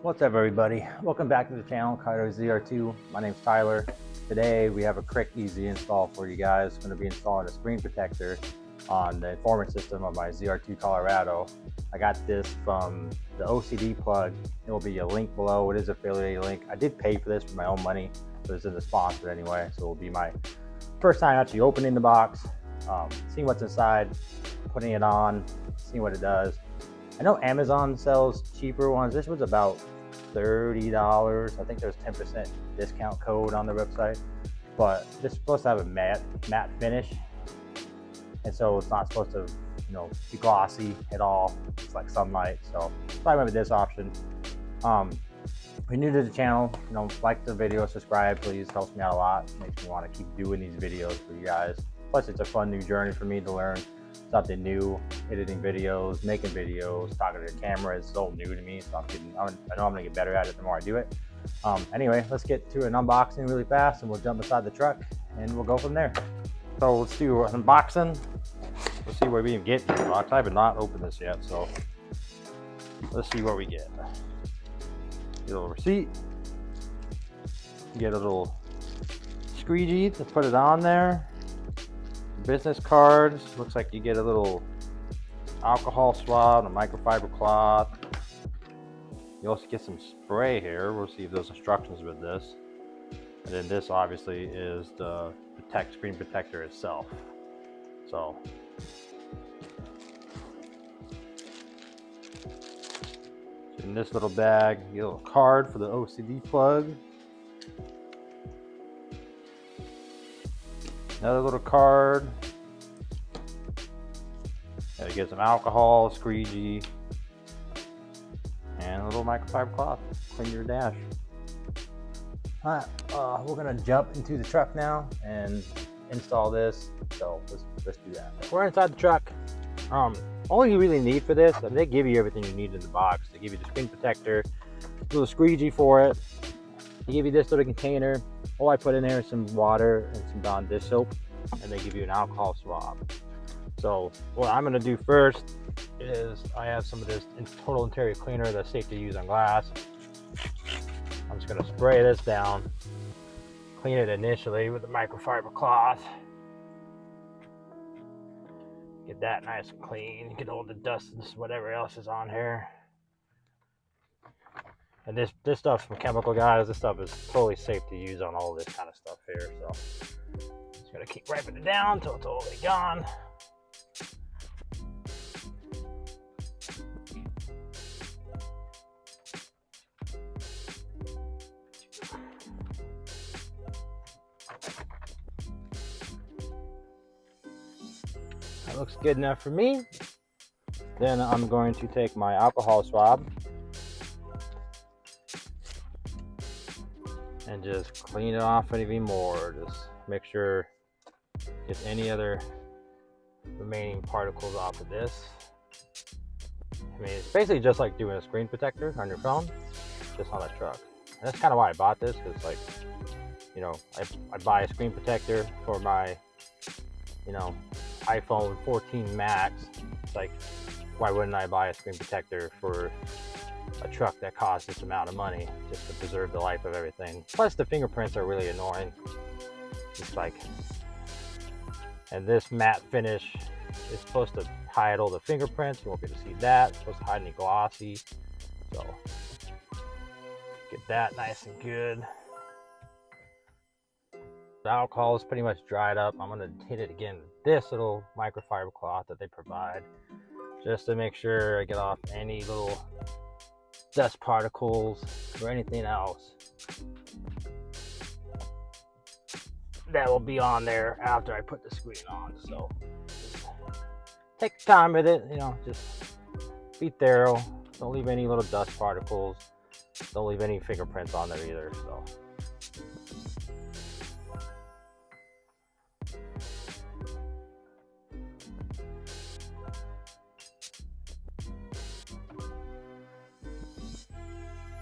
What's up, everybody? Welcome back to the channel, Kaido ZR2. My name's Tyler. Today we have a quick, easy install for you guys. I'm going to be installing a screen protector on the informant system of my ZR2 Colorado. I got this from the OCD plug. It will be a link below. It is an affiliate link. I did pay for this with my own money, but it's in the sponsor anyway. So it will be my first time actually opening the box, seeing what's inside, putting it on, seeing what it does. I know Amazon sells cheaper ones. This was about $30. I think there's 10% discount code on the website, but this is supposed to have a matte finish, and so it's not supposed to, be glossy at all. It's like sunlight, so probably went with this option. If you're new to the channel, like the video, subscribe, please. Helps me out a lot. Makes me want to keep doing these videos for you guys. Plus, it's a fun new journey for me to learn something new, editing videos, making videos, talking to the camera is so new to me, so I know I'm gonna get better at it the more I do it. Anyway, let's get to an unboxing really fast, and we'll jump inside the truck and we'll go from there. So let's do an unboxing. Let's see what we can get in the box. I have not opened this yet, so let's see what we get. Get a little receipt. Get a little squeegee to put it on there. Business cards. Looks like you get a little alcohol swab, a microfiber cloth. You also get some spray here. We'll see if there's instructions with this. And then this obviously is the screen protector itself. So in this little bag, you get a little card for the OCD plug. Another little card. You get some alcohol, squeegee, and a little microfiber cloth. Clean your dash. Alright, we're gonna jump into the truck now and install this. So let's do that. We're inside the truck. All you really need for this, and they give you everything you need in the box. They give you the screen protector, a little squeegee for it. They give you this little container. All I put in there is some water and some Dawn dish soap, and they give you an alcohol swab. So what I'm going to do first is I have some of this total interior cleaner that's safe to use on glass. I'm just going to spray this down, clean it initially with the microfiber cloth. Get that nice and clean, get all the dust and whatever else is on here. And this stuff's from Chemical Guys. This stuff is totally safe to use on all this kind of stuff here. So just gonna keep wiping it down until it's totally gone. That looks good enough for me. Then I'm going to take my alcohol swab and just clean it off even more. Just make sure get any other remaining particles off of this. I mean, it's basically just like doing a screen protector on your phone, just on a truck. And that's kind of why I bought this, because like, I buy a screen protector for my, iPhone 14 Max. It's like, why wouldn't I buy a screen protector for a truck that costs this amount of money just to preserve the life of everything? Plus the fingerprints are really annoying. It's like, and this matte finish is supposed to hide all the fingerprints. You won't be able to see that. It's supposed to hide any glossy. So get that nice and good. The alcohol is pretty much dried up. I'm gonna hit it again with this little microfiber cloth that they provide, just to make sure I get off any little dust particles or anything else that will be on there after I put the screen on. So just take time with it, just be thorough. Don't leave any little dust particles. Don't leave any fingerprints on there either. So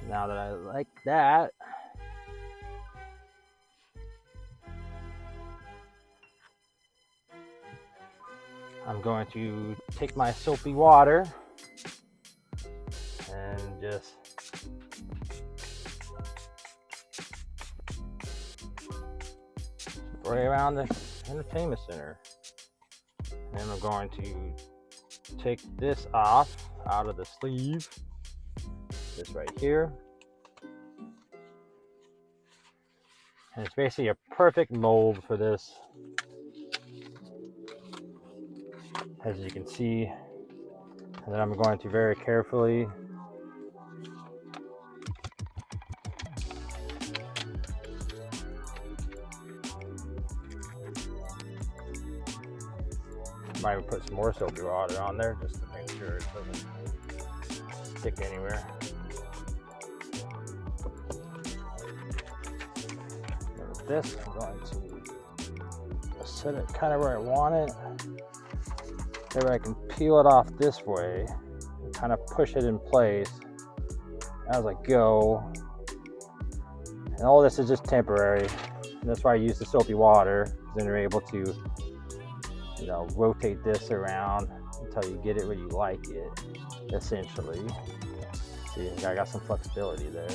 now that I like that, I'm going to take my soapy water and just spray around the entertainment center. And I'm going to take this off out of the sleeve, this right here. And it's basically a perfect mold for this, as you can see. And then I'm going to very carefully might even put some more soapy water on there just to make sure it doesn't stick anywhere. And with this, I'm going to set it kind of where I want it. Maybe I can peel it off this way and kind of push it in place as I go. And all this is just temporary. And that's why I use the soapy water, because then you're able to, you know, rotate this around until you get it where you like it, essentially. See, I got some flexibility there.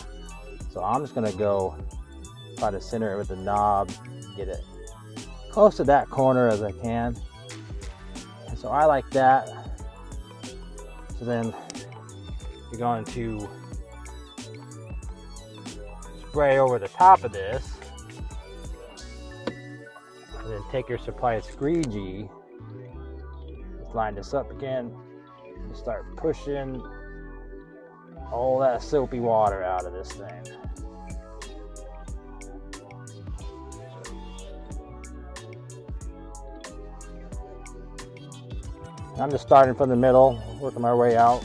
So I'm just gonna go try to center it with the knob, get it close to that corner as I can. And so I like that. So then you're going to spray over the top of this, and then take your supplied squeegee, just line this up again, and start pushing all that soapy water out of this thing. And I'm just starting from the middle, working my way out.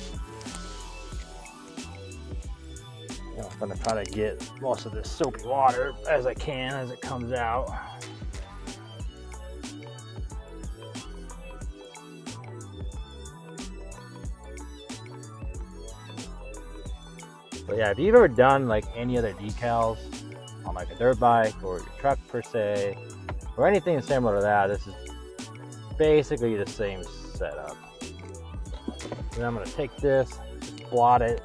You know, I'm gonna try to get most of this soapy water as I can as it comes out. But yeah, if you've ever done like any other decals on like a dirt bike or your truck per se, or anything similar to that, this is basically the same setup. And I'm gonna take this, blot it,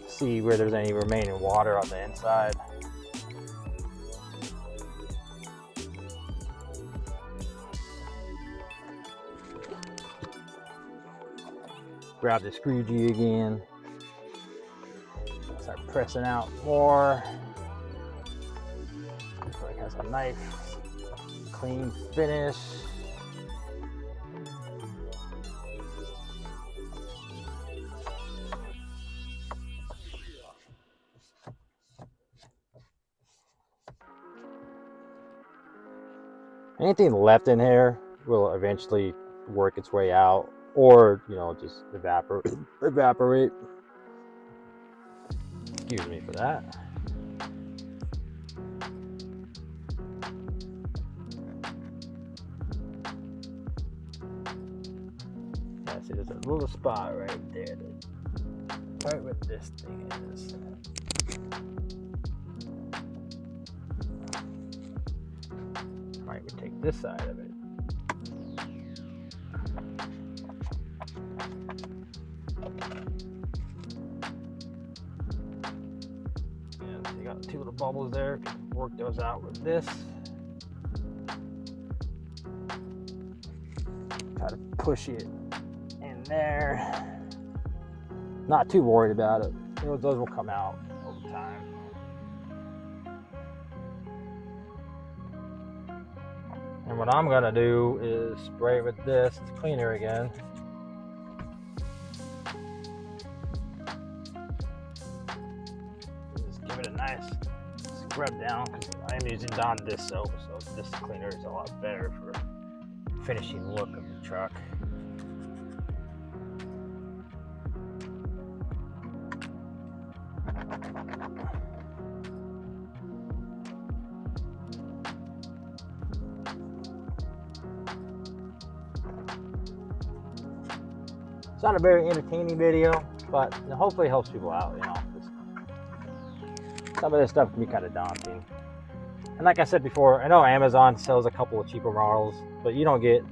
see where there's any remaining water on the inside. Grab the squeegee again. Start pressing out more. So it has a nice, clean finish. Anything left in here will eventually work its way out, or you know, just evaporate. Excuse me for that. Yeah, see, there's a little spot right there, right where this thing is. Might we take this side of it. Yeah, so you got two little bubbles there. Work those out with this. Try to push it in there. Not too worried about it. You know, those will come out over time. And what I'm gonna do is spray it with this cleaner again. Just give it a nice scrub down. I am using Dawn Dish soap, so this cleaner is a lot better for finishing look of your truck. It's not a very entertaining video, but hopefully it helps people out, you know. Some of this stuff can be kind of daunting. And like I said before, I know Amazon sells a couple of cheaper models, but you don't get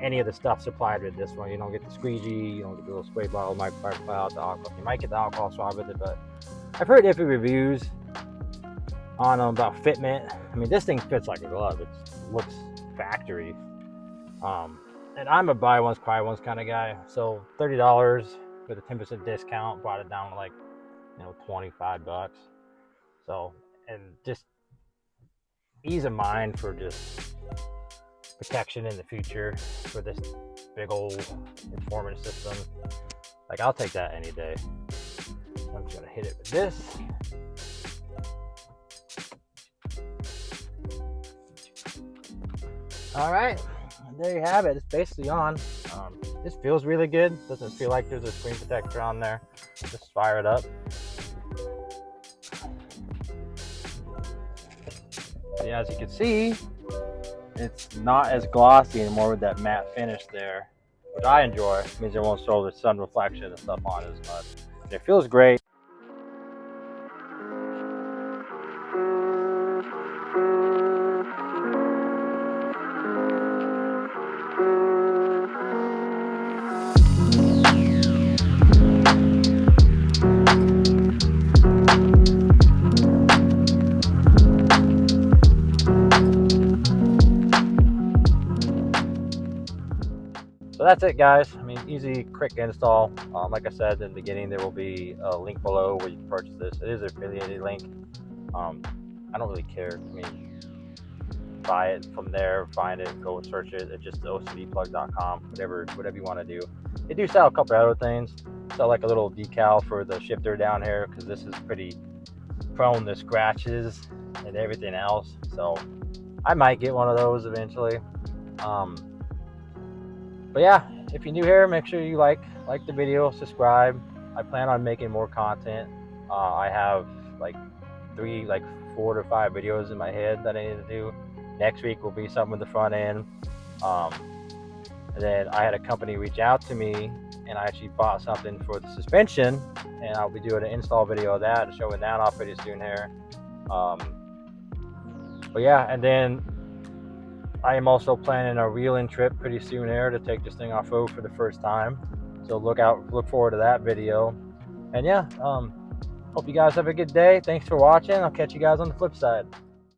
any of the stuff supplied with this one. You don't get the squeegee, you don't get the little spray bottle, microfiber cloud, the alcohol. You might get the alcohol swab with it, but I've heard iffy reviews. on them about fitment. I mean, this thing fits like a glove. It looks factory. And I'm a buy once, cry once kind of guy. So $30 with a 10% discount brought it down to like, 25 bucks. So, and just ease of mind for just protection in the future for this big old informant system. Like, I'll take that any day. I'm just gonna hit it with this. All right, there you have it. It's basically on. This feels really good. Doesn't feel like there's a screen protector on there. Just fire it up. Yeah, as you can see, it's not as glossy anymore with that matte finish there, which I enjoy. It means it won't show the sun reflection and stuff on it as much. And it feels great. So that's it, guys. I mean, easy, quick install. Like I said in the beginning, there will be a link below where you can purchase this. It is an affiliated link. I don't really care. I mean, buy it from there, find it, go search it. It's just ocdplug.com, whatever you want to do. They do sell a couple other things. Sell like a little decal for the shifter down here, because this is pretty prone to scratches and everything else. So I might get one of those eventually. But yeah, if you're new here, make sure you like the video, subscribe. I plan on making more content. I have like 4 to 5 videos in my head that I need to do. Next week will be something with the front end. And then I had a company reach out to me, and I actually bought something for the suspension, and I'll be doing an install video of that, showing that off pretty soon here. But yeah, and then I am also planning a wheeling trip pretty soon here to take this thing off-road for the first time. So look forward to that video. And yeah, hope you guys have a good day. Thanks for watching. I'll catch you guys on the flip side.